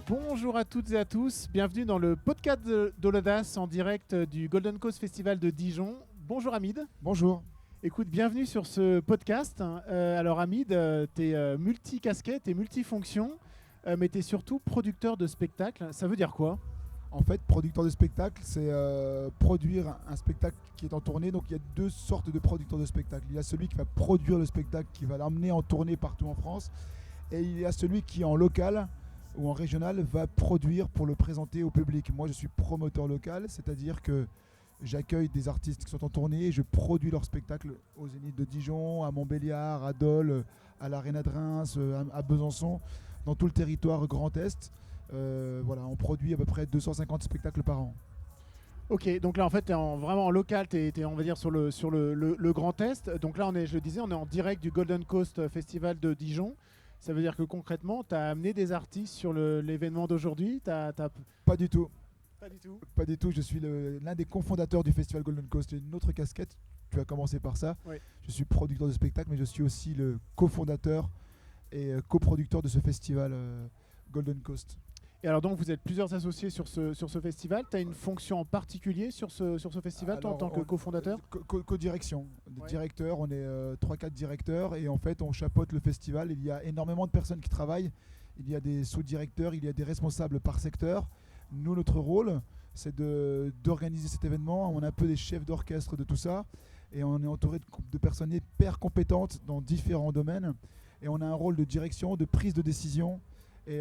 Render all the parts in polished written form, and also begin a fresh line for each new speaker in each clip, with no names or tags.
Bonjour à toutes et à tous, bienvenue dans le podcast de l'Audace en direct du Golden Coast Festival de Dijon. Bonjour Hamid.
Bonjour.
Écoute, bienvenue sur ce podcast. Alors Hamid, tu es multi-casquette et multifonction, mais tu es surtout producteur de spectacles. Ça veut dire quoi ?
En fait, producteur de spectacle, c'est produire un spectacle qui est en tournée. Donc il y a deux sortes de producteurs de spectacle. Il y a celui qui va produire le spectacle, qui va l'emmener en tournée partout en France. Et il y a celui qui, en local ou en régional, va produire pour le présenter au public. Moi, je suis promoteur local, c'est-à-dire que j'accueille des artistes qui sont en tournée et je produis leur spectacle au Zénith de Dijon, à Montbéliard, à Dole, à l'Arena de Reims, à Besançon, dans tout le territoire Grand Est. Voilà, on produit à peu près 250 spectacles par an.
Ok, donc là en fait tu es vraiment en local, tu es on va dire sur le Grand Est. Donc là je le disais, on est en direct du Golden Coast Festival de Dijon. Ça veut dire que concrètement, tu as amené des artistes sur l'événement d'aujourd'hui.
Pas du tout.
Pas du tout.
Pas du tout, je suis l'un des cofondateurs du Festival Golden Coast. J'ai une autre casquette, tu as commencé par ça.
Oui.
Je suis producteur de spectacle, mais je suis aussi le cofondateur et coproducteur de ce festival Golden Coast.
Et alors donc vous êtes plusieurs associés sur ce festival. Tu as une fonction en particulier sur ce festival, toi, en tant que cofondateur ?
Co-direction.
Ouais.
Directeur, on est 3-4 directeurs et en fait on chapeaute le festival. Il y a énormément de personnes qui travaillent. Il y a des sous-directeurs, il y a des responsables par secteur. Nous, notre rôle, c'est d'organiser cet événement. On est un peu des chefs d'orchestre de tout ça et on est entouré de personnes hyper compétentes dans différents domaines. Et on a un rôle de direction, de prise de décision et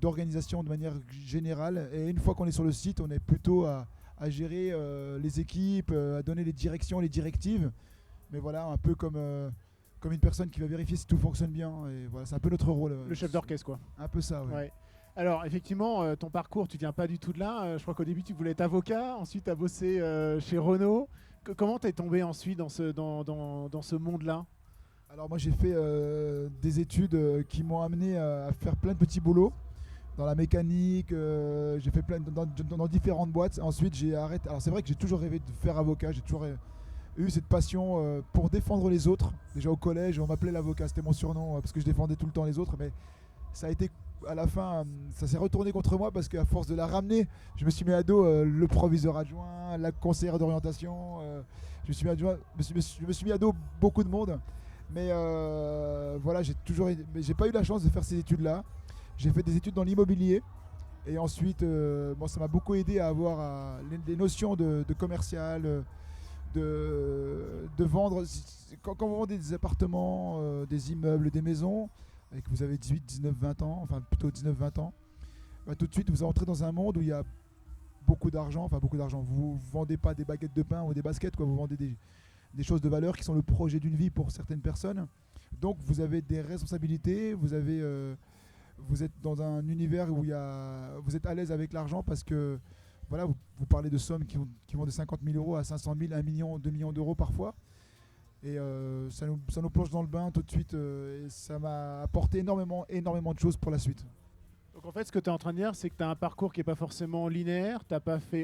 d'organisation de manière générale. Et une fois qu'on est sur le site, on est plutôt à gérer les équipes, à donner les directions, les directives. Mais voilà, un peu comme une personne qui va vérifier si tout fonctionne bien. Et voilà, c'est un peu notre rôle.
Le chef d'orchestre, quoi.
Un peu ça, oui.
Ouais. Alors effectivement, ton parcours, tu viens pas du tout de là. Je crois qu'au début, tu voulais être avocat, ensuite tu as bossé chez Renault. Comment tu es tombé ensuite dans ce monde-là ?
Alors moi j'ai fait des études qui m'ont amené à faire plein de petits boulots dans la mécanique, j'ai fait plein dans différentes boîtes. Ensuite j'ai arrêté. Alors c'est vrai que j'ai toujours rêvé de faire avocat, j'ai toujours eu cette passion pour défendre les autres. Déjà au collège on m'appelait l'avocat, c'était mon surnom parce que je défendais tout le temps les autres, mais ça a été à la fin, ça s'est retourné contre moi parce qu'à force de la ramener, je me suis mis à dos le proviseur adjoint, la conseillère d'orientation, je me suis mis à dos beaucoup de monde. Mais voilà, mais j'ai pas eu la chance de faire ces études-là. J'ai fait des études dans l'immobilier et ensuite, ça m'a beaucoup aidé à avoir les notions de commercial, de vendre. Quand vous vendez des appartements, des immeubles, des maisons, et que vous avez 18, 19, 20 ans, enfin plutôt 19, 20 ans, bah, tout de suite vous entrez dans un monde où il y a beaucoup d'argent. Enfin beaucoup d'argent. Vous vendez pas des baguettes de pain ou des baskets, quoi. Vous vendez des choses de valeur qui sont le projet d'une vie pour certaines personnes. Donc vous avez des responsabilités, vous êtes dans un univers où vous êtes à l'aise avec l'argent parce que voilà, vous parlez de sommes qui vont de 50 000 euros à 500 000, 1 million, 2 millions d'euros parfois. Et ça nous plonge dans le bain tout de suite et ça m'a apporté énormément de choses pour la suite.
Donc en fait, ce que tu es en train de dire, c'est que tu as un parcours qui n'est pas forcément linéaire.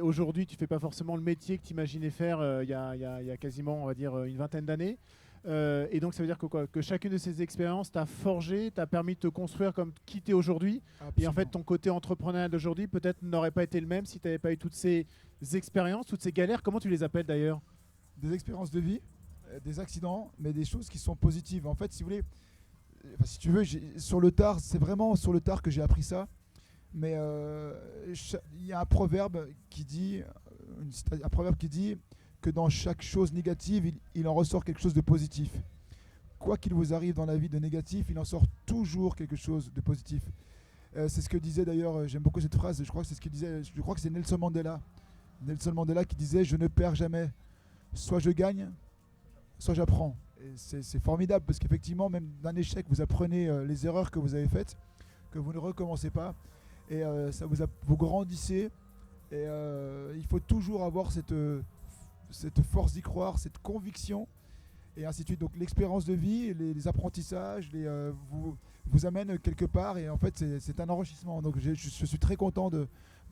Aujourd'hui, tu ne fais pas forcément le métier que tu imaginais faire il y a quasiment, on va dire, une vingtaine d'années. Et donc, ça veut dire que chacune de ces expériences t'a forgé, t'a permis de te construire comme qui tu es aujourd'hui.
Absolument.
Et en fait, ton côté entrepreneurial d'aujourd'hui peut-être n'aurait pas été le même si tu n'avais pas eu toutes ces expériences, toutes ces galères. Comment tu les appelles d'ailleurs ?
Des expériences de vie, des accidents, mais des choses qui sont positives. En fait, si vous voulez, si tu veux, sur le tard, c'est vraiment sur le tard que j'ai appris ça. Mais il y a un proverbe qui dit que dans chaque chose négative, il en ressort quelque chose de positif. Quoi qu'il vous arrive dans la vie de négatif, il en sort toujours quelque chose de positif. C'est ce que disait d'ailleurs, j'aime beaucoup cette phrase, je crois que c'est Nelson Mandela. Nelson Mandela qui disait « Je ne perds jamais, soit je gagne, soit j'apprends ». C'est formidable parce qu'effectivement, même d'un échec, vous apprenez les erreurs que vous avez faites, que vous ne recommencez pas, et vous grandissez. Et il faut toujours avoir cette force d'y croire, cette conviction, et ainsi de suite. Donc l'expérience de vie, les apprentissages, vous amènent quelque part, et en fait c'est un enrichissement. Donc je suis très content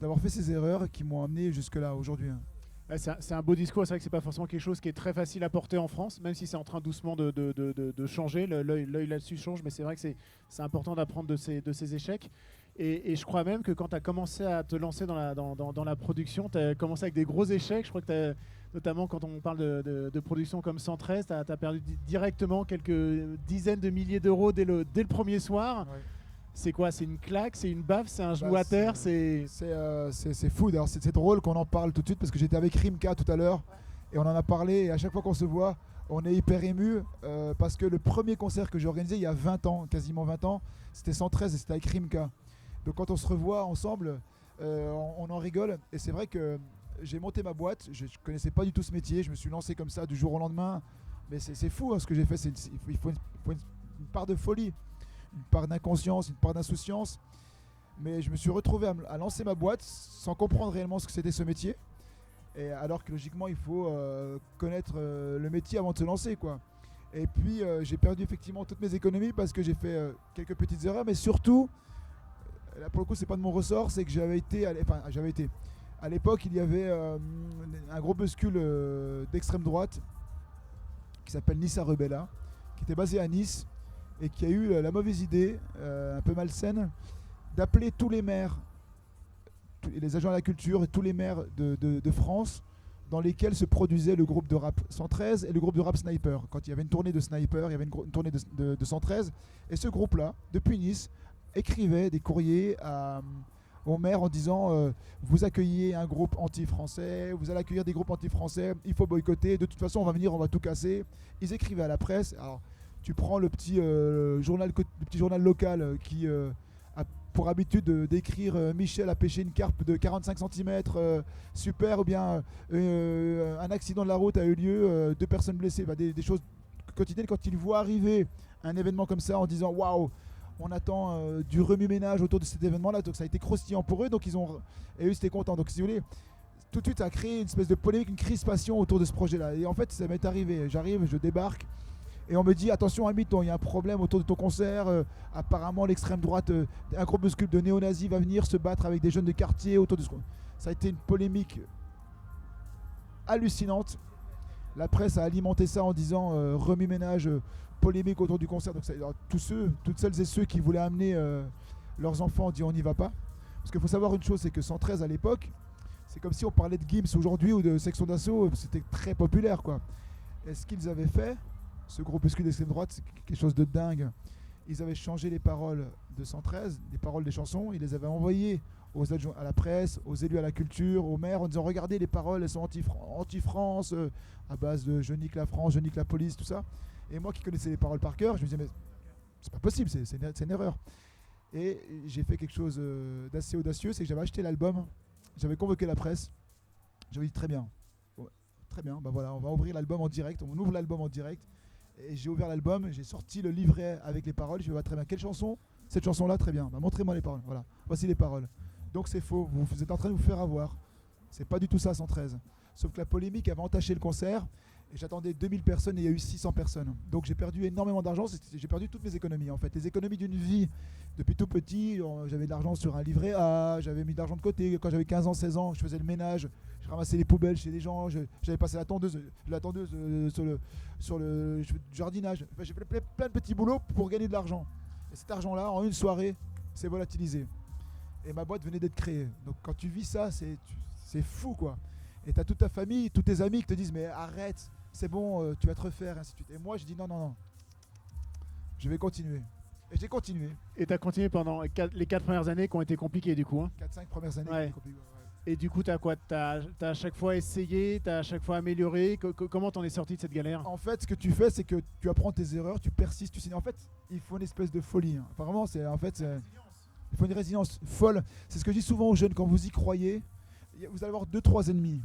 d'avoir fait ces erreurs qui m'ont amené jusque-là aujourd'hui.
Ouais, c'est un beau discours, c'est vrai que c'est pas forcément quelque chose qui est très facile à porter en France, même si c'est en train doucement de changer, l'œil là-dessus change, mais c'est vrai que c'est important d'apprendre de ces échecs. Et je crois même que quand tu as commencé à te lancer dans la production, tu as commencé avec des gros échecs. Je crois que notamment quand on parle de production comme 113, tu as perdu directement quelques dizaines de milliers d'euros dès le premier soir.
Ouais.
C'est quoi? C'est une claque? C'est une baffe? C'est un genou
Bah,
à terre?
c'est fou. D'ailleurs, c'est drôle qu'on en parle tout de suite parce que j'étais avec Rimka tout à l'heure et on en a parlé. Et à chaque fois qu'on se voit, on est hyper ému parce que le premier concert que j'ai organisé il y a 20 ans, quasiment 20 ans, c'était 113 et c'était avec Rimka. Donc quand on se revoit ensemble, on en rigole. Et c'est vrai que j'ai monté ma boîte. Je ne connaissais pas du tout ce métier. Je me suis lancé comme ça du jour au lendemain. Mais c'est fou hein, ce que j'ai fait. Il faut une part de folie, une part d'inconscience, une part d'insouciance. Mais je me suis retrouvé à lancer ma boîte sans comprendre réellement ce que c'était ce métier. Et alors que logiquement, il faut connaître le métier avant de se lancer, quoi. Et puis j'ai perdu effectivement toutes mes économies parce que j'ai fait quelques petites erreurs. Mais surtout, là pour le coup, c'est pas de mon ressort, c'est que j'avais été. À l'époque, il y avait un groupuscule d'extrême droite qui s'appelle Nissa Rebella, qui était basé à Nice et qui a eu la mauvaise idée, un peu malsaine, d'appeler tous les maires, les agents de la culture et tous les maires de France dans lesquels se produisait le groupe de rap 113 et le groupe de rap Sniper. Quand il y avait une tournée de Sniper, il y avait une tournée de 113. Et ce groupe-là, depuis Nice, écrivait des courriers aux maires en disant vous accueillez un groupe anti-français, vous allez accueillir des groupes anti-français, il faut boycotter, de toute façon on va venir, on va tout casser. Ils écrivaient à la presse. Alors tu prends le petit journal local qui a pour habitude d'écrire Michel a pêché une carpe de 45 cm, super, ou bien un accident de la route a eu lieu, 2 personnes blessées, des choses quotidiennes. Quand ils voient arriver un événement comme ça en disant waouh, on attend du remue-ménage autour de cet événement-là, donc ça a été croustillant pour eux, et eux c'était contents. Donc si vous voulez, tout de suite ça a créé une espèce de polémique, une crispation autour de ce projet-là. Et en fait ça m'est arrivé, j'arrive, je débarque. Et on me dit attention Hamilton, il y a un problème autour de ton concert, apparemment l'extrême droite, un groupuscule de néo-nazis va venir se battre avec des jeunes de quartier autour de ce. Ça a été une polémique hallucinante. La presse a alimenté ça en disant remue-ménage, polémique autour du concert. Donc toutes celles et ceux qui voulaient amener leurs enfants ont dit on n'y va pas. Parce qu'il faut savoir une chose, c'est que 113 à l'époque, c'est comme si on parlait de Gims aujourd'hui ou de Section d'Assaut, c'était très populaire, quoi. Et ce qu'ils avaient fait, ce groupuscule d'extrême droite, c'est quelque chose de dingue. Ils avaient changé les paroles de 113, les paroles des chansons, ils les avaient envoyées aux adjoints à la presse, aux élus à la culture, aux maires, en disant regardez les paroles, elles sont anti-France, à base de je nique la France, je nique la police, tout ça. Et moi qui connaissais les paroles par cœur, je me disais mais c'est pas possible, c'est une erreur. Et j'ai fait quelque chose d'assez audacieux, c'est que j'avais acheté l'album, j'avais convoqué la presse, j'avais dit très bien, bah voilà, on va ouvrir l'album en direct, on ouvre l'album en direct. Et j'ai ouvert l'album, j'ai sorti le livret avec les paroles. Je me dis très bien, quelle chanson? Cette chanson-là, très bien. Bah, montrez-moi les paroles. Voilà, voici les paroles. Donc c'est faux, vous êtes en train de vous faire avoir. C'est pas du tout ça 113. Sauf que la polémique avait entaché le concert. Et j'attendais 2000 personnes et il y a eu 600 personnes. Donc j'ai perdu énormément d'argent. J'ai perdu toutes mes économies en fait. Les économies d'une vie. Depuis tout petit, j'avais de l'argent sur un livret A, j'avais mis de l'argent de côté. Quand j'avais 15 ans, 16 ans, je faisais le ménage. Je ramassais les poubelles chez les gens. J'avais passé la tondeuse sur le jardinage. Enfin, j'ai fait plein de petits boulots pour gagner de l'argent. Et cet argent-là, en une soirée, s'est volatilisé. Et ma boîte venait d'être créée. Donc quand tu vis ça, c'est fou quoi. Et tu as toute ta famille, tous tes amis qui te disent mais arrête, c'est bon, tu vas te refaire, et ainsi de suite. Et moi je dis non, je vais continuer. Et j'ai continué.
Et tu as continué pendant les 4 premières années qui ont été compliquées du coup.
4-5 premières années qui ont été compliquées.
Et du coup, tu as quoi? T'as à chaque fois essayé, tu as à chaque fois amélioré. Comment t'en es sorti de cette galère?
En fait, ce que tu fais, c'est que tu apprends tes erreurs, tu persistes, tu signes. En fait, il faut une espèce de folie. Hein. Enfin, vraiment, il faut une résilience folle. C'est ce que je dis souvent aux jeunes, quand vous y croyez, vous allez avoir 2-3 ennemis.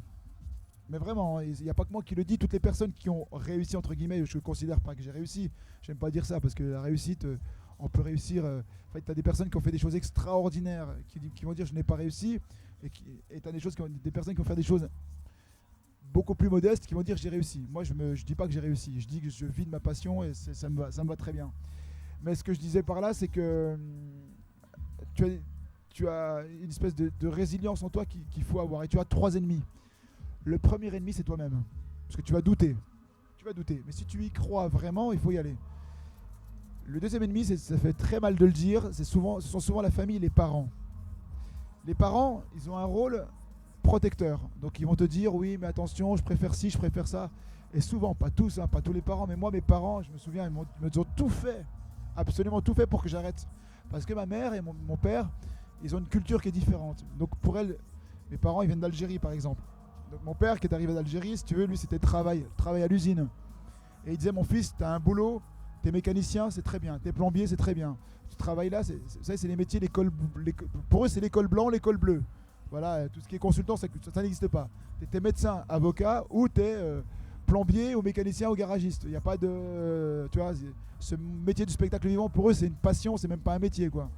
Mais vraiment, il n'y a pas que moi qui le dis. Toutes les personnes qui ont réussi, entre guillemets, je ne considère pas que j'ai réussi. J'aime pas dire ça, parce que la réussite, on peut réussir. En fait, tu as des personnes qui ont fait des choses extraordinaires, qui vont dire je n'ai pas réussi. Et tu as des personnes qui vont faire des choses beaucoup plus modestes, qui vont dire j'ai réussi. Moi, je dis pas que j'ai réussi. Je dis que je vis de ma passion et ça me va très bien. Mais ce que je disais par là, c'est que tu as une espèce de résilience en toi qu'il faut avoir. Et tu as 3 ennemis. Le premier ennemi, c'est toi-même. Parce que tu vas douter. Mais si tu y crois vraiment, il faut y aller. Le deuxième ennemi, ça fait très mal de le dire, ce sont souvent la famille et les parents. Les parents, ils ont un rôle protecteur. Donc ils vont te dire, oui, mais attention, je préfère ci, je préfère ça. Et souvent, pas tous, pas tous les parents, mais moi, mes parents, je me souviens, ils ont tout fait, absolument tout fait pour que j'arrête. Parce que ma mère et mon père, ils ont une culture qui est différente. Donc pour elle, mes parents, ils viennent d'Algérie, par exemple. Donc mon père qui est arrivé d'Algérie, si tu veux, lui, c'était travail à l'usine. Et il disait, mon fils, tu as un boulot, t'es mécanicien, c'est très bien. T'es plombier, c'est très bien. Tu travailles là, c'est les métiers, pour eux, c'est l'école blanc, l'école bleue. Voilà, tout ce qui est consultant, ça n'existe pas. T'es médecin, avocat, ou t'es plombier ou mécanicien ou garagiste. Il n'y a pas de... tu vois, ce métier du spectacle vivant, pour eux, c'est une passion, c'est même pas un métier, quoi.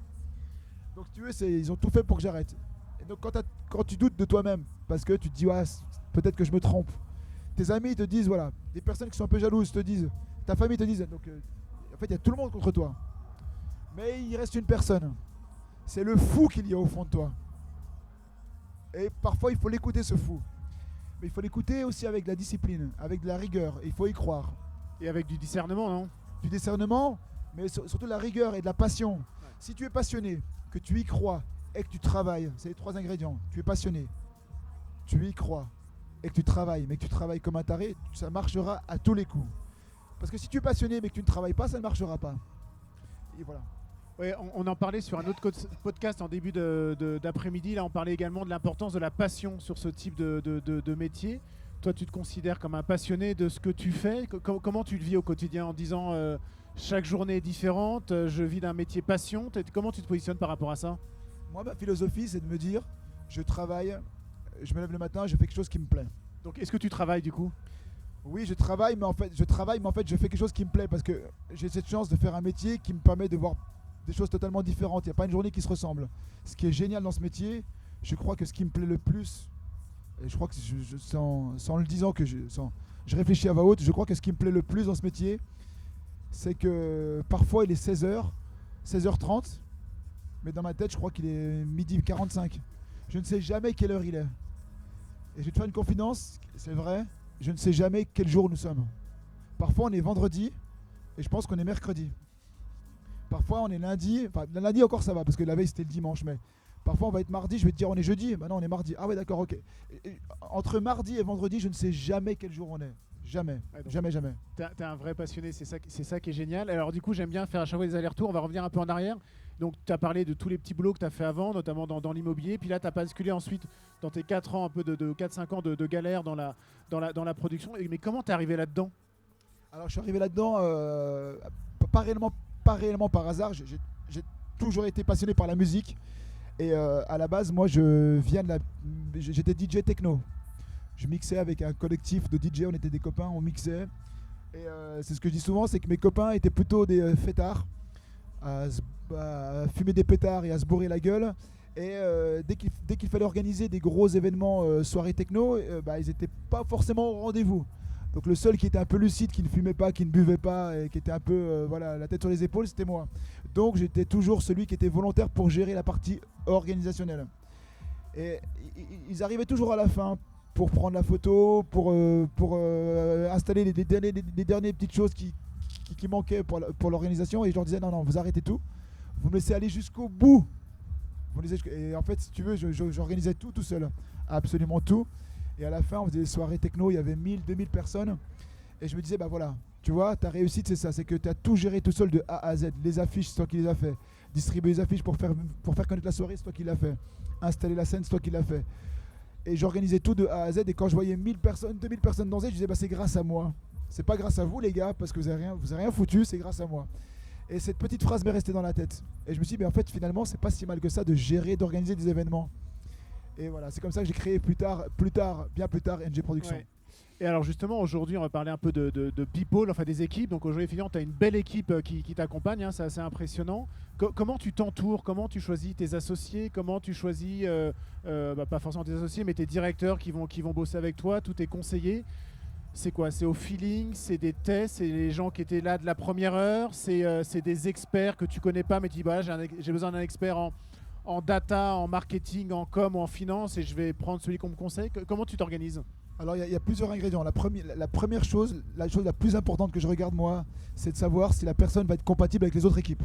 Donc, si tu veux, ils ont tout fait pour que j'arrête. Et donc, quand tu doutes de toi-même, parce que tu te dis, ouais, peut-être que je me trompe, tes amis te disent, voilà, des personnes qui sont un peu jalouses te disent, ta famille te dit, donc en fait, il y a tout le monde contre toi. Mais il reste une personne. C'est le fou qu'il y a au fond de toi. Et parfois, il faut l'écouter, ce fou. Mais il faut l'écouter aussi avec de la discipline, avec de la rigueur. Il faut y croire.
Et avec du discernement, non?
Du discernement, mais surtout de la rigueur et de la passion. Ouais. Si tu es passionné, que tu y crois et que tu travailles, c'est les 3 ingrédients. Tu es passionné, tu y crois et que tu travailles, mais que tu travailles comme un taré, ça marchera à tous les coups. Parce que si tu es passionné mais que tu ne travailles pas, ça ne marchera pas. Et voilà.
Ouais, on en parlait sur un autre podcast en début d'après-midi. Là, on parlait également de l'importance de la passion sur ce type de métier. Toi, tu te considères comme un passionné de ce que tu fais. Comment tu le vis au quotidien en disant chaque journée est différente, je vis d'un métier passion. Comment tu te positionnes par rapport à ça?
Moi, ma philosophie, c'est de me dire, je travaille, je me lève le matin, je fais quelque chose qui me plaît.
Donc, est-ce que tu travailles du coup?
Oui, je travaille, mais en fait, je fais quelque chose qui me plaît parce que j'ai cette chance de faire un métier qui me permet de voir des choses totalement différentes. Il n'y a pas une journée qui se ressemble. Ce qui est génial dans ce métier, je crois que ce qui me plaît le plus, et je crois que sans le disant que je réfléchis à voix haute, je crois que ce qui me plaît le plus dans ce métier, c'est que parfois il est 16h, 16h30, mais dans ma tête, je crois qu'il est midi 45. Je ne sais jamais quelle heure il est. Et je vais te faire une confidence, c'est vrai, je ne sais jamais quel jour nous sommes. Parfois on est vendredi et je pense qu'on est mercredi. Parfois on est lundi, enfin lundi encore ça va parce que la veille c'était le dimanche, mais parfois on va être mardi, je vais te dire on est jeudi, bah non on est mardi. Ah ouais d'accord, ok. Et entre mardi et vendredi, je ne sais jamais quel jour on est. Jamais, ouais, jamais.
T'es un vrai passionné, c'est ça qui est génial. Alors du coup j'aime bien faire à chaque fois des allers-retours, on va revenir un peu en arrière. Donc tu as parlé de tous les petits boulots que tu as fait avant, notamment dans l'immobilier, puis là tu as basculé ensuite dans tes 4 ans, un peu de 4-5 ans de galère dans la production. Mais comment tu es arrivé là-dedans?
Alors je suis arrivé là-dedans pas réellement par hasard, j'ai toujours été passionné par la musique. Et à la base, moi j'étais DJ techno. Je mixais avec un collectif de DJ, on était des copains, on mixait. Et c'est ce que je dis souvent, c'est que mes copains étaient plutôt des fêtards, à fumer des pétards et à se bourrer la gueule. Et dès qu'il fallait organiser des gros événements soirées techno, ils n'étaient pas forcément au rendez-vous. Donc le seul qui était un peu lucide, qui ne fumait pas, qui ne buvait pas et qui était un peu la tête sur les épaules, c'était moi. Donc j'étais toujours celui qui était volontaire pour gérer la partie organisationnelle. Et ils arrivaient toujours à la fin pour prendre la photo, pour installer les dernières petites choses qui manquaient pour l'organisation. Et je leur disais non, vous arrêtez tout, vous me laissez aller jusqu'au bout. Et en fait, si tu veux, j'organisais tout seul, absolument tout. Et à la fin, on faisait des soirées techno, il y avait 1000, 2000 personnes. Et je me disais, voilà, tu vois, ta réussite, c'est ça, c'est que tu as tout géré tout seul de A à Z. Les affiches, c'est toi qui les as fait. Distribuer les affiches pour faire connaître la soirée, c'est toi qui l'as fait. Installer la scène, c'est toi qui l'as fait. Et j'organisais tout de A à Z. Et quand je voyais 1000 personnes, 2000 personnes danser, je disais, c'est grâce à moi. C'est pas grâce à vous, les gars, parce que vous avez rien foutu, c'est grâce à moi. Et cette petite phrase m'est restée dans la tête. Et je me suis dit, en fait, finalement, c'est pas si mal que ça de gérer, d'organiser des événements. Et voilà, c'est comme ça que j'ai créé bien plus tard, NG Productions. Ouais.
Et alors justement, aujourd'hui, on va parler un peu de people, enfin des équipes. Donc aujourd'hui, finalement, tu as une belle équipe qui t'accompagne, hein, c'est assez impressionnant. Comment tu t'entoures? Comment tu choisis tes associés? Comment tu choisis, pas forcément tes associés, mais tes directeurs qui vont bosser avec toi, tous tes conseillers? C'est quoi? C'est au feeling? C'est des tests? C'est les gens qui étaient là de la première heure? C'est des experts que tu connais pas, mais tu dis, j'ai besoin d'un expert en data, en marketing, en com ou en finance et je vais prendre celui qu'on me conseille. Comment tu t'organises?
Alors il y a plusieurs ingrédients. La première chose, la chose la plus importante que je regarde moi, c'est de savoir si la personne va être compatible avec les autres équipes.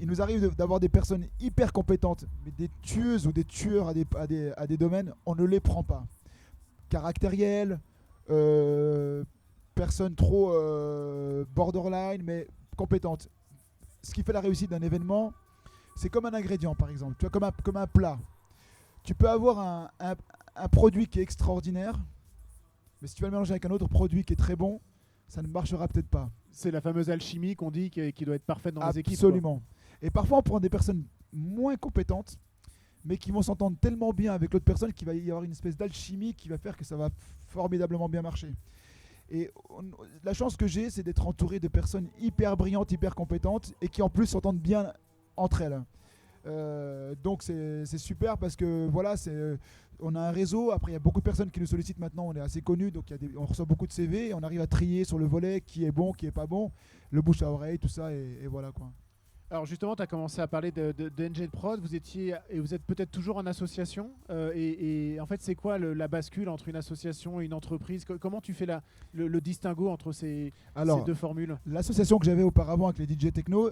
Il nous arrive d'avoir des personnes hyper compétentes, mais des tueuses ou des tueurs à des domaines, on ne les prend pas. Caractériel, personne trop borderline, mais compétente. Ce qui fait la réussite d'un événement, c'est comme un ingrédient par exemple, tu vois, comme un plat. Tu peux avoir un produit qui est extraordinaire, mais si tu vas le mélanger avec un autre produit qui est très bon, ça ne marchera peut-être pas.
C'est la fameuse alchimie qu'on dit qui doit être parfaite dans les équipes.
Absolument. Et parfois on prend des personnes moins compétentes, mais qui vont s'entendre tellement bien avec l'autre personne qu'il va y avoir une espèce d'alchimie qui va faire que ça va formidablement bien marcher. Et la chance que j'ai, c'est d'être entouré de personnes hyper brillantes, hyper compétentes, et qui en plus s'entendent bien entre elles. Donc c'est super parce que voilà, on a un réseau. Après il y a beaucoup de personnes qui nous sollicitent maintenant, on est assez connus, donc on reçoit beaucoup de CV et on arrive à trier sur le volet qui est bon, qui est pas bon, le bouche à oreille, tout ça, et voilà quoi.
Alors justement, tu as commencé à parler de NG Prod, vous êtes peut-être toujours en association, et en fait c'est quoi la bascule entre une association et une entreprise? Comment tu fais le distinguo entre ces deux formules?
L'association que j'avais auparavant avec les DJ Techno,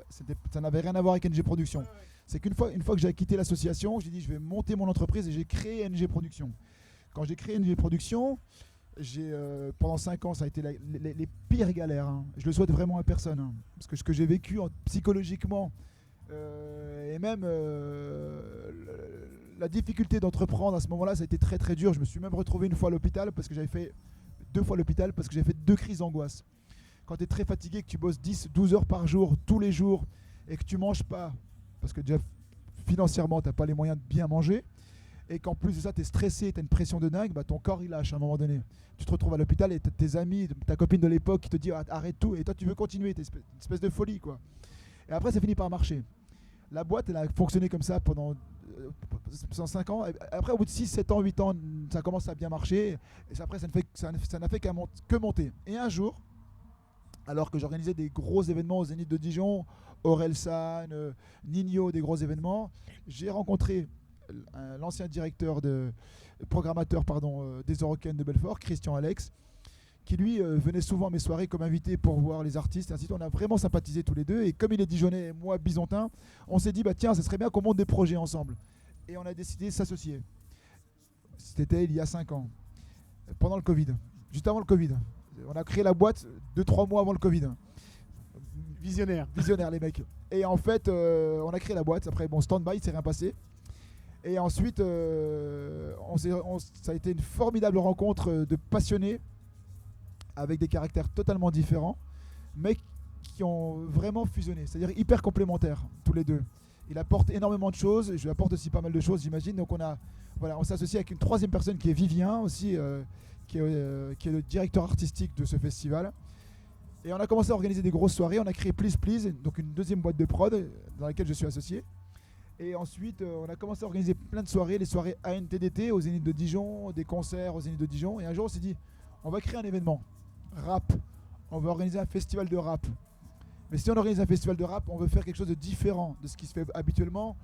ça n'avait rien à voir avec NG Production. C'est qu'une fois que j'ai quitté l'association, j'ai dit je vais monter mon entreprise et j'ai créé NG Production. Quand j'ai créé NG Production, pendant 5 ans, ça a été les pires galères. Hein. Je le souhaite vraiment à personne. Hein. Parce que ce que j'ai vécu psychologiquement, et même la difficulté d'entreprendre à ce moment-là, ça a été très très dur. Je me suis même retrouvé 2 fois à l'hôpital parce que j'avais fait 2 crises d'angoisse. Quand tu es très fatigué, que tu bosses 10-12 heures par jour, tous les jours, et que tu manges pas, parce que déjà financièrement, tu n'as pas les moyens de bien manger, et qu'en plus de ça, tu es stressé, tu as une pression de dingue, ton corps il lâche à un moment donné. Tu te retrouves à l'hôpital et tes amis, ta copine de l'époque qui te dit arrête tout, et toi tu veux continuer, t'es une espèce de folie quoi. Et après ça finit par marcher. La boîte elle a fonctionné comme ça pendant 5 ans. Et après au bout de 6, 7 ans, 8 ans, ça commence à bien marcher. Et après ça n'a fait que monter. Et un jour, alors que j'organisais des gros événements au Zénith de Dijon, Orelsan, Nino, des gros événements, j'ai rencontré l'ancien directeur programmateur des Eurocaines de Belfort, Christian Alex, qui lui venait souvent à mes soirées comme invité pour voir les artistes et ainsi de suite. On a vraiment sympathisé tous les deux, et comme il est dijonnais et moi bisontin, on s'est dit tiens, ça serait bien qu'on monte des projets ensemble, et on a décidé de s'associer. C'était il y a 5 ans, pendant le Covid, juste avant le Covid. On a créé la boîte 2-3 mois avant le Covid.
Visionnaire
les mecs. Et en fait on a créé la boîte. Après stand-by, il s'est rien passé. Et ensuite, ça a été une formidable rencontre de passionnés avec des caractères totalement différents, mais qui ont vraiment fusionné, c'est-à-dire hyper complémentaires tous les deux. Il apporte énormément de choses, je lui apporte aussi pas mal de choses, j'imagine. Donc on s'associe avec une 3e personne qui est Vivien aussi, qui est le directeur artistique de ce festival. Et on a commencé à organiser des grosses soirées. On a créé Please Please, donc une 2e boîte de prod dans laquelle je suis associé. Et ensuite, on a commencé à organiser plein de soirées, les soirées ANTDT au Zénith de Dijon, des concerts au Zénith de Dijon. Et un jour, on s'est dit, on va créer un événement rap. On va organiser un festival de rap. Mais si on organise un festival de rap, on veut faire quelque chose de différent de ce qui se fait habituellement.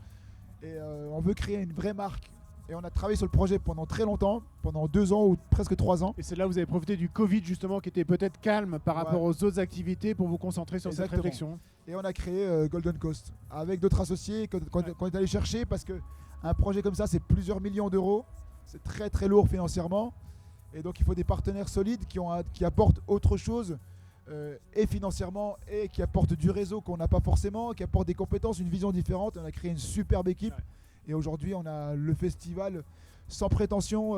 Et on veut créer une vraie marque. Et on a travaillé sur le projet pendant très longtemps, pendant 2 ans ou presque 3 ans.
Et c'est là où vous avez profité du Covid justement, qui était peut-être calme par rapport aux autres activités, pour vous concentrer sur cette réflexion.
Et on a créé Golden Coast avec d'autres associés qu'on est allé chercher, parce qu'un projet comme ça, c'est plusieurs millions d'euros. C'est très très lourd financièrement. Et donc il faut des partenaires solides qui apportent autre chose, et financièrement, et qui apportent du réseau qu'on n'a pas forcément, qui apportent des compétences, une vision différente. On a créé une superbe équipe. Ouais. Et aujourd'hui, on a le festival sans prétention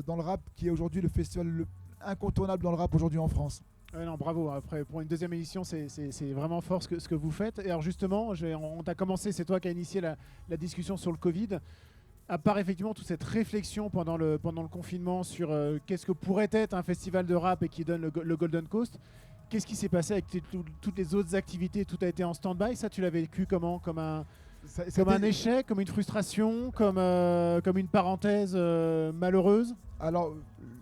dans le rap, qui est aujourd'hui le festival incontournable dans le rap aujourd'hui en France.
Non, bravo. Après, pour une 2e édition, c'est vraiment fort ce que vous faites. Et alors justement, on t'a commencé, c'est toi qui as initié la discussion sur le Covid. À part effectivement toute cette réflexion pendant le confinement sur qu'est-ce que pourrait être un festival de rap et qui donne le Golden Coast, qu'est-ce qui s'est passé avec toutes les autres activités? Tout a été en stand-by. Ça, tu l'as vécu comment? Comme un échec, comme une frustration, comme une parenthèse malheureuse?
Alors,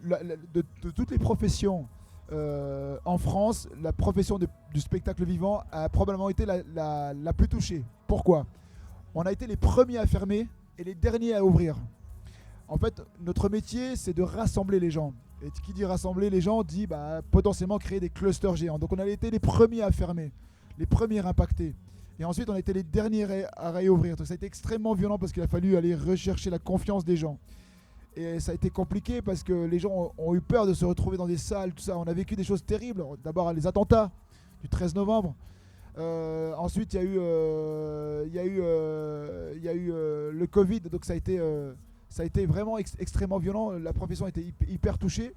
de toutes les professions en France, la profession du spectacle vivant a probablement été la plus touchée. Pourquoi? On a été les premiers à fermer et les derniers à ouvrir. En fait, notre métier, c'est de rassembler les gens. Et qui dit rassembler les gens dit potentiellement créer des clusters géants. Donc on a été les premiers à fermer, les premiers impactés. Et ensuite, on a été les derniers à réouvrir. Donc ça a été extrêmement violent parce qu'il a fallu aller rechercher la confiance des gens. Et ça a été compliqué parce que les gens ont eu peur de se retrouver dans des salles, tout ça. On a vécu des choses terribles. D'abord, les attentats du 13 novembre. Ensuite, il y a eu le Covid. Donc ça a été vraiment extrêmement violent. La profession a été hyper touchée.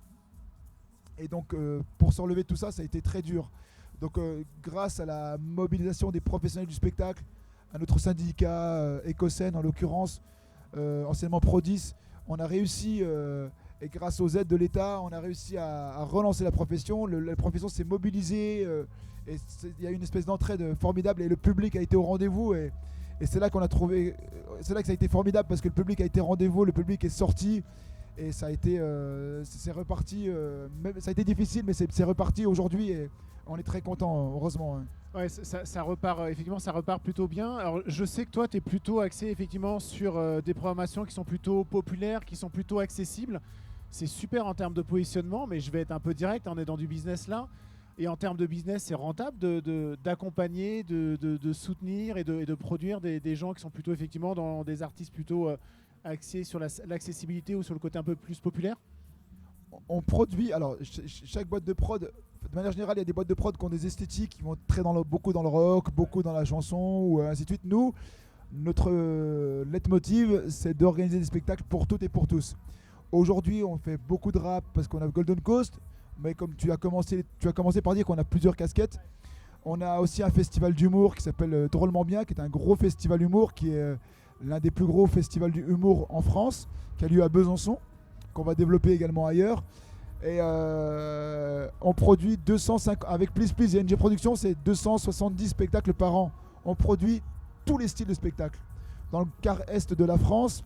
Et donc, pour s'enlever de tout ça, ça a été très dur. Donc, grâce à la mobilisation des professionnels du spectacle, à notre syndicat Ecocène en l'occurrence, anciennement Prodis, on a réussi, et grâce aux aides de l'État, on a réussi à relancer la profession. La profession s'est mobilisée et il y a eu une espèce d'entraide formidable et le public a été au rendez-vous. Et c'est là qu'on a trouvé, c'est là que ça a été formidable parce que le public a été au rendez-vous, le public est sorti et ça a été, c'est reparti. Ça a été difficile, mais c'est reparti aujourd'hui et on est très content, heureusement. Hein.
Ouais, ça repart, effectivement, ça repart plutôt bien. Alors, je sais que toi, tu es plutôt axé effectivement sur des programmations qui sont plutôt populaires, qui sont plutôt accessibles. C'est super en termes de positionnement, mais je vais être un peu direct, on est dans du business là. Et en termes de business, c'est rentable d'accompagner, de soutenir et de produire des gens qui sont plutôt effectivement dans des artistes plutôt axés sur l'accessibilité ou sur le côté un peu plus populaire.
On produit, alors chaque boîte de prod, de manière générale, il y a des boîtes de prod qui ont des esthétiques qui vont très beaucoup dans le rock, beaucoup dans la chanson, ou ainsi de suite. Nous, notre leitmotiv, c'est d'organiser des spectacles pour toutes et pour tous. Aujourd'hui, on fait beaucoup de rap parce qu'on a Golden Coast, mais comme tu as commencé par dire qu'on a plusieurs casquettes. On a aussi un festival d'humour qui s'appelle Drôlement Bien, qui est un gros festival d'humour, qui est l'un des plus gros festivals d'humour en France, qui a lieu à Besançon, qu'on va développer également ailleurs. Et on produit 250, avec Please Please et NG Productions, c'est 270 spectacles par an. On produit tous les styles de spectacles. Dans le quart est de la France,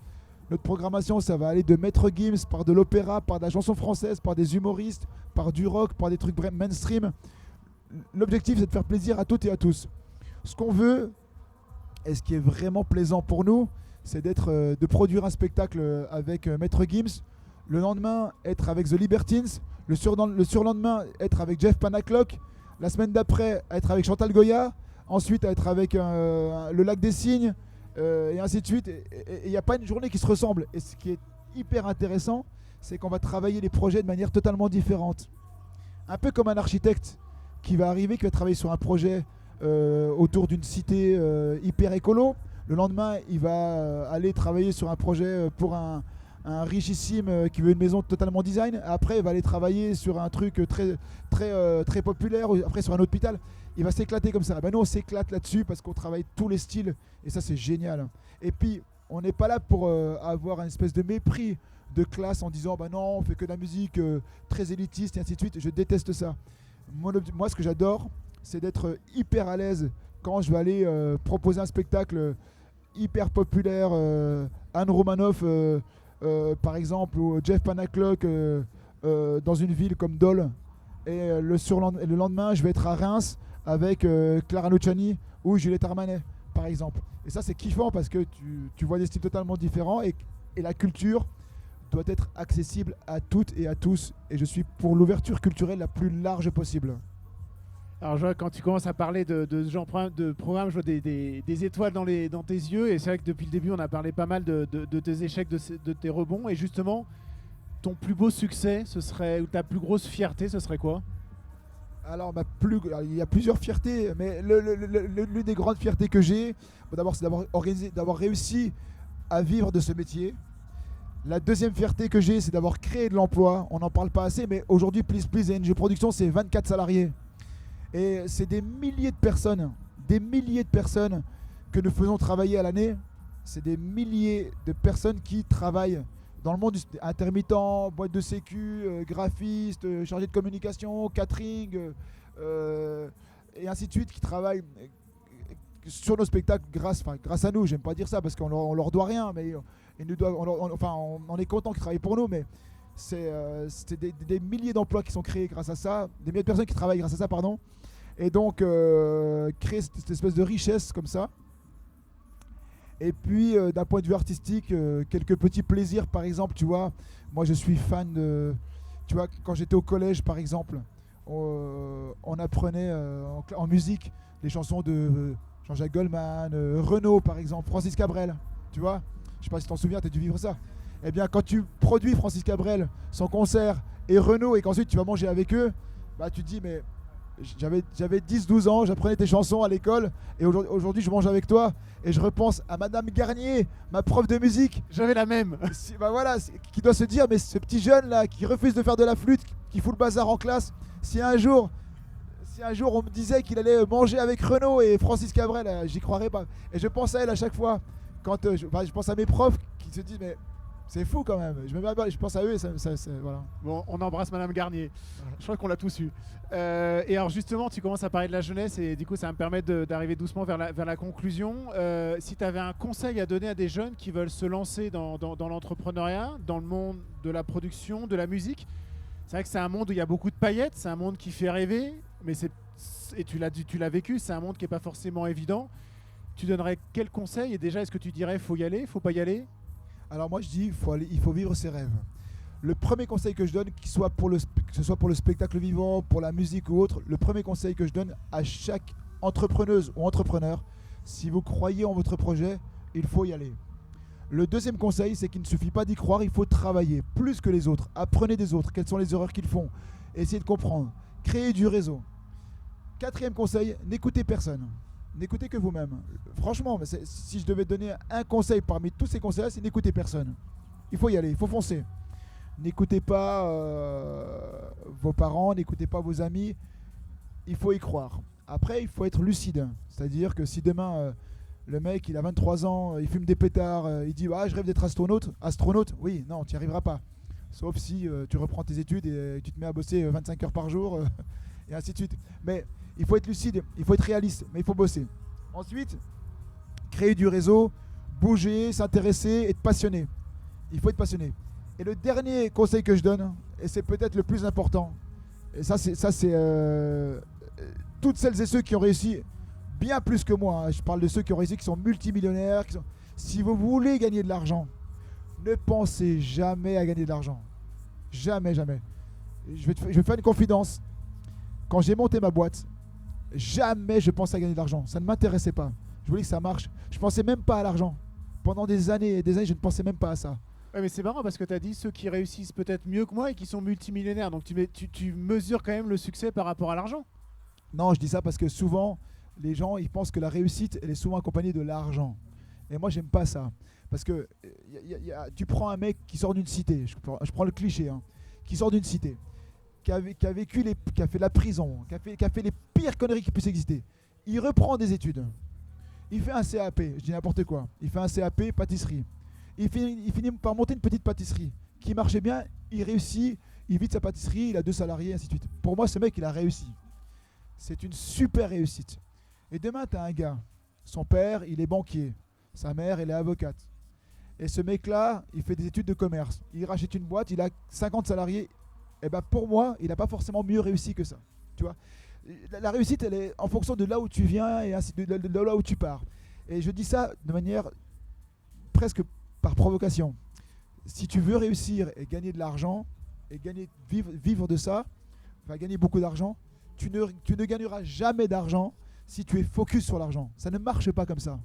notre programmation, ça va aller de Maître Gims, par de l'opéra, par de la chanson française, par des humoristes, par du rock, par des trucs mainstream. L'objectif, c'est de faire plaisir à toutes et à tous. Ce qu'on veut, et ce qui est vraiment plaisant pour nous, c'est de produire un spectacle avec Maître Gims, le lendemain être avec The Libertines, le surlendemain être avec Jeff Panaclock, la semaine d'après être avec Chantal Goya, ensuite être avec le Lac des Cygnes, et ainsi de suite. Et il n'y a pas une journée qui se ressemble. Et ce qui est hyper intéressant, c'est qu'on va travailler les projets de manière totalement différente. Un peu comme un architecte qui va arriver, qui va travailler sur un projet autour d'une cité hyper écolo. Le lendemain, il va aller travailler sur un projet pour un richissime qui veut une maison totalement design. Après, il va aller travailler sur un truc très populaire. Après, sur un hôpital. Il va s'éclater comme ça. Ben nous, on s'éclate là-dessus parce qu'on travaille tous les styles. Et ça, c'est génial. Et puis, on n'est pas là pour avoir une espèce de mépris de classe en disant bah non, on fait que de la musique très élitiste et ainsi de suite. Je déteste ça. Moi, ce que j'adore, c'est d'être hyper à l'aise quand je vais aller proposer un spectacle hyper populaire. Anne Romanoff, par exemple, ou Jeff Panaclock dans une ville comme Dole. Et le lendemain, je vais être à Reims avec Clara Luciani ou Juliette Armanet, par exemple. Et ça, c'est kiffant parce que tu vois des styles totalement différents et la culture doit être accessible à toutes et à tous. Et je suis pour l'ouverture culturelle la plus large possible.
Alors, je vois, quand tu commences à parler de genre de programme, je vois des étoiles dans tes yeux. Et c'est vrai que depuis le début, on a parlé pas mal de tes échecs, de tes rebonds. Et justement, ton plus beau succès, ce serait, ou ta plus grosse fierté, ce serait quoi ?
Alors, il y a plusieurs fiertés, mais l'une des grandes fiertés que j'ai, d'abord, c'est d'avoir réussi à vivre de ce métier. La deuxième fierté que j'ai, c'est d'avoir créé de l'emploi. On n'en parle pas assez, mais aujourd'hui, Please Please et NG Productions, c'est 24 salariés. Et c'est des milliers de personnes que nous faisons travailler à l'année. C'est des milliers de personnes qui travaillent dans le monde intermittent, boîte de sécu, graphiste, chargé de communication, catering, et ainsi de suite, qui travaillent sur nos spectacles grâce à nous. J'aime pas dire ça parce qu'on leur doit rien, mais on est content qu'ils travaillent pour nous, mais c'est des milliers d'emplois qui sont créés grâce à ça, des milliers de personnes qui travaillent grâce à ça, pardon. Et donc créer cette espèce de richesse comme ça. Et puis d'un point de vue artistique, quelques petits plaisirs, par exemple, tu vois, moi je suis fan de, tu vois, quand j'étais au collège par exemple, on apprenait en musique les chansons de Jean-Jacques Goldman, Renaud par exemple, Francis Cabrel, tu vois, je sais pas si tu t'en souviens, tu as dû vivre ça. Eh bien quand tu produis Francis Cabrel, son concert, et Renaud, et qu'ensuite tu vas manger avec eux, bah tu te dis mais j'avais 10-12 ans, j'apprenais tes chansons à l'école, et aujourd'hui je mange avec toi, et je repense à Madame Garnier, ma prof de musique.
J'avais la même.
Bah voilà, qui doit se dire, mais ce petit jeune là, qui refuse de faire de la flûte, qui fout le bazar en classe, si un jour on me disait qu'il allait manger avec Renaud et Francis Cabrel, j'y croirais pas. Et je pense à elle à chaque fois, quand je pense à mes profs qui se disent, mais c'est fou quand même. Je pense à eux et voilà.
Bon, on embrasse Madame Garnier. Je crois qu'on l'a tous eu. Et alors justement, tu commences à parler de la jeunesse et du coup, ça va me permettre d'arriver doucement vers la conclusion. Si tu avais un conseil à donner à des jeunes qui veulent se lancer dans l'entrepreneuriat, dans le monde de la production, de la musique, c'est vrai que c'est un monde où il y a beaucoup de paillettes, c'est un monde qui fait rêver, mais et tu l'as vécu, c'est un monde qui n'est pas forcément évident. Tu donnerais quel conseil? Et déjà, est-ce que tu dirais faut y aller, faut pas y aller?
Alors moi je dis il faut vivre ses rêves. Le premier conseil que je donne, que ce soit pour le spectacle vivant, pour la musique ou autre, le premier conseil que je donne à chaque entrepreneuse ou entrepreneur, si vous croyez en votre projet, il faut y aller. Le deuxième conseil, c'est qu'il ne suffit pas d'y croire, il faut travailler plus que les autres. Apprenez des autres, quelles sont les erreurs qu'ils font. Essayez de comprendre. Créez du réseau. Quatrième conseil, n'écoutez personne. N'écoutez que vous-même. Franchement, si je devais donner un conseil parmi tous ces conseils-là, c'est n'écoutez personne. Il faut y aller, il faut foncer. N'écoutez pas vos parents, n'écoutez pas vos amis. Il faut y croire. Après, il faut être lucide. C'est-à-dire que si demain, le mec, il a 23 ans, il fume des pétards, il dit ah, je rêve d'être astronaute. Astronaute, oui, non, tu n'y arriveras pas. Sauf si tu reprends tes études et tu te mets à bosser 25 heures par jour, et ainsi de suite. Mais il faut être lucide, il faut être réaliste, mais il faut bosser. Ensuite, créer du réseau, bouger, s'intéresser, être passionné. Il faut être passionné. Et le dernier conseil que je donne, et c'est peut-être le plus important, et ça c'est toutes celles et ceux qui ont réussi bien plus que moi, hein. Je parle de ceux qui ont réussi, qui sont multimillionnaires. Si vous voulez gagner de l'argent, ne pensez jamais à gagner de l'argent. Jamais, jamais. Je vais te faire une confidence. Quand j'ai monté ma boîte, jamais je pensais à gagner de l'argent. Ça ne m'intéressait pas. Je voulais que ça marche. Je ne pensais même pas à l'argent. Pendant des années et des années, je ne pensais même pas à ça.
Ouais, mais c'est marrant parce que tu as dit ceux qui réussissent peut-être mieux que moi et qui sont multimillionnaires. Donc tu mesures quand même le succès par rapport à l'argent.
Non, je dis ça parce que souvent, les gens, ils pensent que la réussite, elle est souvent accompagnée de l'argent. Et moi, j'aime pas ça. Parce que tu prends un mec qui sort d'une cité, je prends le cliché, hein, qui sort d'une cité, qui a fait la prison, qui a fait les pires conneries qui puissent exister. Il reprend des études. Il fait un CAP, je dis n'importe quoi. Il fait un CAP pâtisserie. Il finit par monter une petite pâtisserie qui marchait bien. Il réussit, il vide sa pâtisserie, il a 2 salariés, ainsi de suite. Pour moi, ce mec, il a réussi. C'est une super réussite. Et demain, tu as un gars. Son père, il est banquier. Sa mère, elle est avocate. Et ce mec-là, il fait des études de commerce. Il rachète une boîte, il a 50 salariés. Et ben pour moi, il n'a pas forcément mieux réussi que ça. Tu vois, la réussite, elle est en fonction de là où tu viens et ainsi de là où tu pars. Et je dis ça de manière presque par provocation. Si tu veux réussir et gagner de l'argent et vivre de ça, enfin gagner beaucoup d'argent, tu ne gagneras jamais d'argent si tu es focus sur l'argent. Ça ne marche pas comme ça.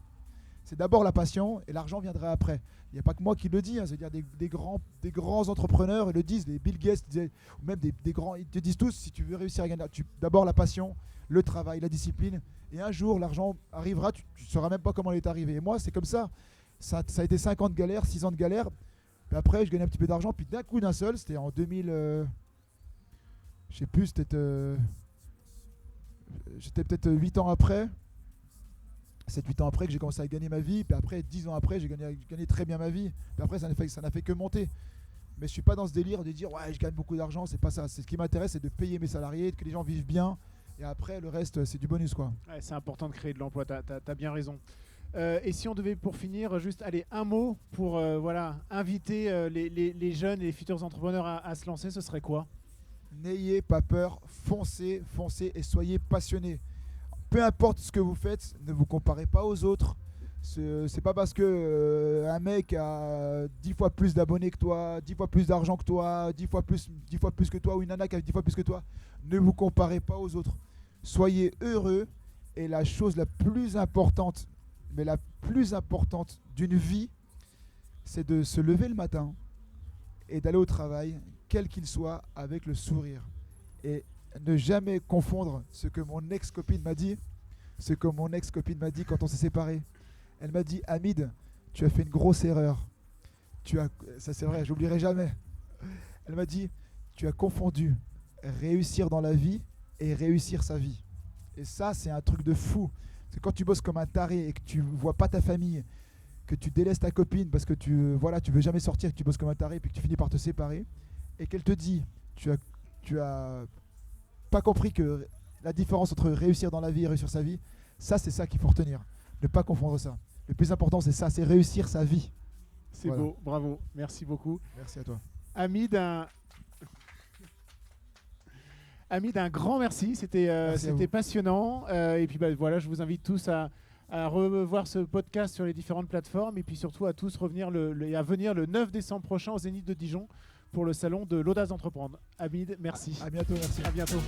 C'est d'abord la passion et l'argent viendra après. Il n'y a pas que moi qui le dis, hein, c'est-à-dire des grands entrepreneurs, ils le disent, les Bill Gates, ou même des grands, ils te disent tous, si tu veux réussir à gagner, d'abord la passion, le travail, la discipline, et un jour l'argent arrivera, tu ne sauras même pas comment il est arrivé. Et moi, c'est comme ça. Ça a été 5 ans de galère, 6 ans de galère, puis après je gagnais un petit peu d'argent, puis d'un coup d'un seul, c'était en 2000, je sais plus, j'étais peut-être 8 ans après, 7-8 ans après que j'ai commencé à gagner ma vie, puis après 10 ans après j'ai gagné très bien ma vie, puis après ça n'a fait que monter. Mais je suis pas dans ce délire de dire ouais je gagne beaucoup d'argent, c'est pas ça. Ce qui m'intéresse c'est de payer mes salariés, que les gens vivent bien, et après le reste c'est du bonus quoi.
Ouais, c'est important de créer de l'emploi, t'as bien raison. Et si on devait pour finir juste aller un mot pour inviter les jeunes et les futurs entrepreneurs à se lancer, ce serait quoi?
N'ayez pas peur, foncez et soyez passionnés. Peu importe ce que vous faites, ne vous comparez pas aux autres. C'est pas parce que un mec a 10 fois plus d'abonnés que toi, 10 fois plus d'argent que toi, 10 fois plus que toi, ou une nana qui a 10 fois plus que toi. Ne vous comparez pas aux autres. Soyez heureux. Et la chose la plus importante, mais la plus importante d'une vie, c'est de se lever le matin et d'aller au travail, quel qu'il soit, avec le sourire. Et ne jamais confondre ce que mon ex-copine m'a dit, quand on s'est séparés. Elle m'a dit, Hamid, tu as fait une grosse erreur. Ça c'est vrai, j'oublierai jamais. Elle m'a dit, tu as confondu réussir dans la vie et réussir sa vie. Et ça, c'est un truc de fou. Parce que quand tu bosses comme un taré et que tu vois pas ta famille, que tu délaisses ta copine parce que tu veux jamais sortir, que tu bosses comme un taré et puis que tu finis par te séparer, et qu'elle te dit, tu as pas compris que la différence entre réussir dans la vie et réussir sa vie, ça c'est ça qu'il faut retenir. Ne pas confondre ça. Le plus important c'est ça, c'est réussir sa vie.
C'est beau, bravo, merci beaucoup.
Merci à toi.
Hamid, un grand merci, c'était passionnant. Et puis voilà, je vous invite tous à revoir ce podcast sur les différentes plateformes et puis surtout à tous revenir à venir le 9 décembre prochain au Zénith de Dijon pour le salon de l'audace d'entreprendre. Hamid, merci.
À bientôt, merci.
À bientôt.